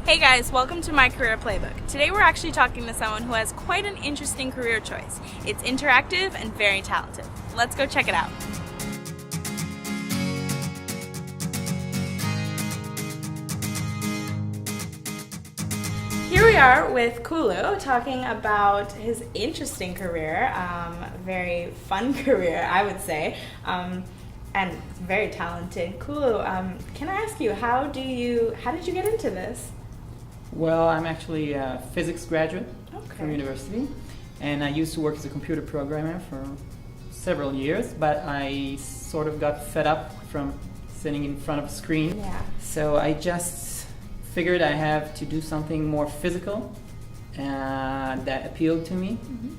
Hey guys, welcome to my career playbook. Today we're actually talking to someone who has quite an interesting career choice. It's interactive and very talented. Let's go check it out. Here we are with Kulu talking about his interesting career, very fun career I would say, and very talented. Kulu, can I ask you, how did you get into this? Well, I'm actually a physics graduate from Okay. university, and I used to work as a computer programmer for several years, but I sort of got fed up from sitting in front of a screen. Yeah. So I just figured I have to do something more physical that appealed to me,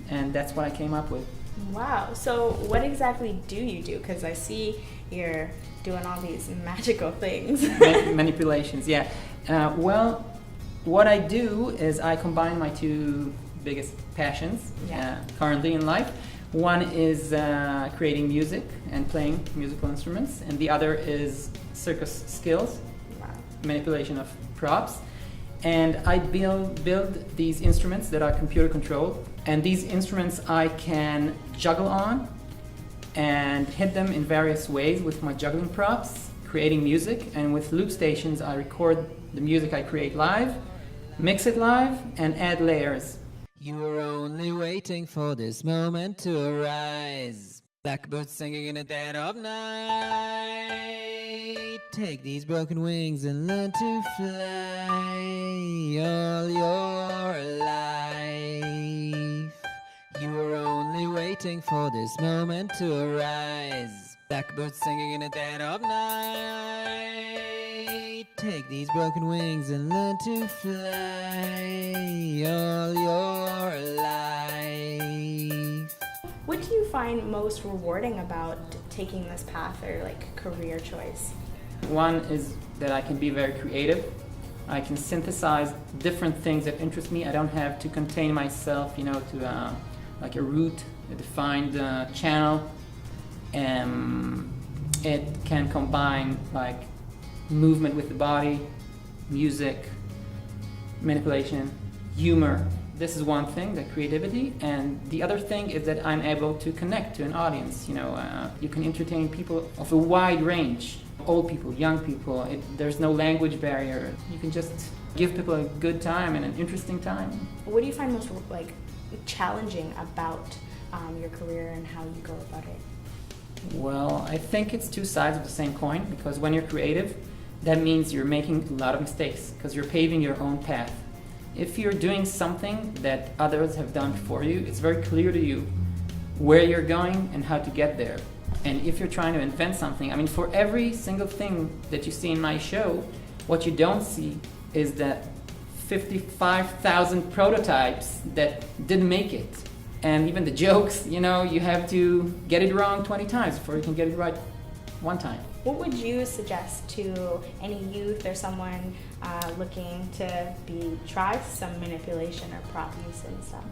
and that's what I came up with. Wow. So what exactly do you do? Because I see you're doing all these magical things. Manipulations, yeah. Well, what I do is I combine my two biggest passions currently in life. One is creating music and playing musical instruments, and the other is circus skills, Wow. manipulation of props. And I build these instruments that are computer controlled, and these instruments I can juggle on and hit them in various ways with my juggling props, creating music, and with loop stations I record the music I create live, mix it live, and add layers. You were only waiting for this moment to arise. Blackbird singing in the dead of night. Take these broken wings and learn to fly all your life. You were only waiting for this moment to arise. Blackbird singing in the dead of night. Take these broken wings and learn to fly all your life. What do you find most rewarding about taking this path or like career choice? One is that I can be very creative. I can synthesize different things that interest me. I don't have to contain myself, to like a route, a defined channel. It can combine like movement with the body, music, manipulation, humor. This is one thing, the creativity, and the other thing is that I'm able to connect to an audience. You can entertain people of a wide range, old people, young people. There's no language barrier. You can just give people a good time and an interesting time. What do you find most like challenging about your career and how you go about it? Well, I think it's two sides of the same coin, because when you're creative, that means you're making a lot of mistakes because you're paving your own path. If you're doing something that others have done before you, it's very clear to you where you're going and how to get there. And if you're trying to invent something, for every single thing that you see in my show, what you don't see is that 55,000 prototypes that didn't make it. And even the jokes, you have to get it wrong 20 times before you can get it right one time. What would you suggest to any youth or someone looking to try some manipulation or prop use and stuff?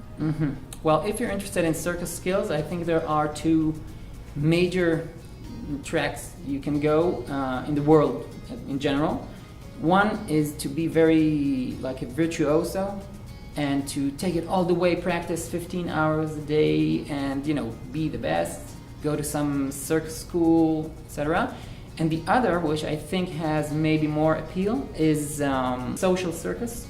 Well, if you're interested in circus skills, I think there are two major tracks you can go in the world in general. One is to be very like a virtuoso and to take it all the way, practice 15 hours a day and be the best, go to some circus school, etc. And the other, which I think has maybe more appeal, is social circus,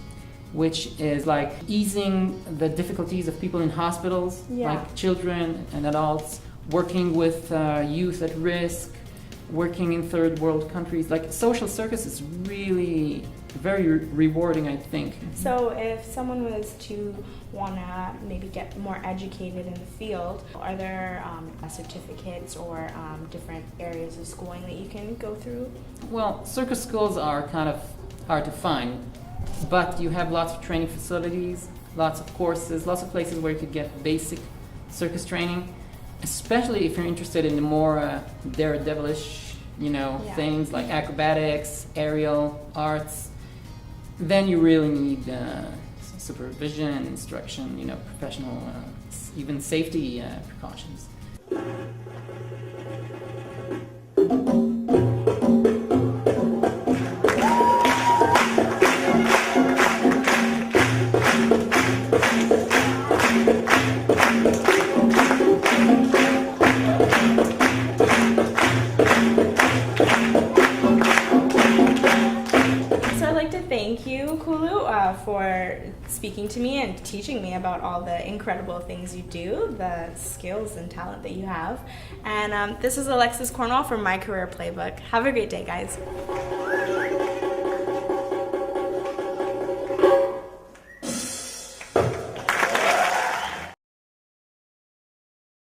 which is like easing the difficulties of people in hospitals, like children and adults, working with youth at risk, working in third world countries. Like social circus is really very rewarding, I think. So if someone was to want to maybe get more educated in the field, are there certificates or different areas of schooling that you can go through? Well, circus schools are kind of hard to find, but you have lots of training facilities, lots of courses, lots of places where you could get basic circus training, especially if you're interested in the more daredevilish, things like acrobatics, aerial arts. Then you really need supervision, instruction, professional, even safety precautions. speaking to me and teaching me about all the incredible things you do, the skills and talent that you have. And this is Alexis Cornwall from My Career Playbook. Have a great day, guys.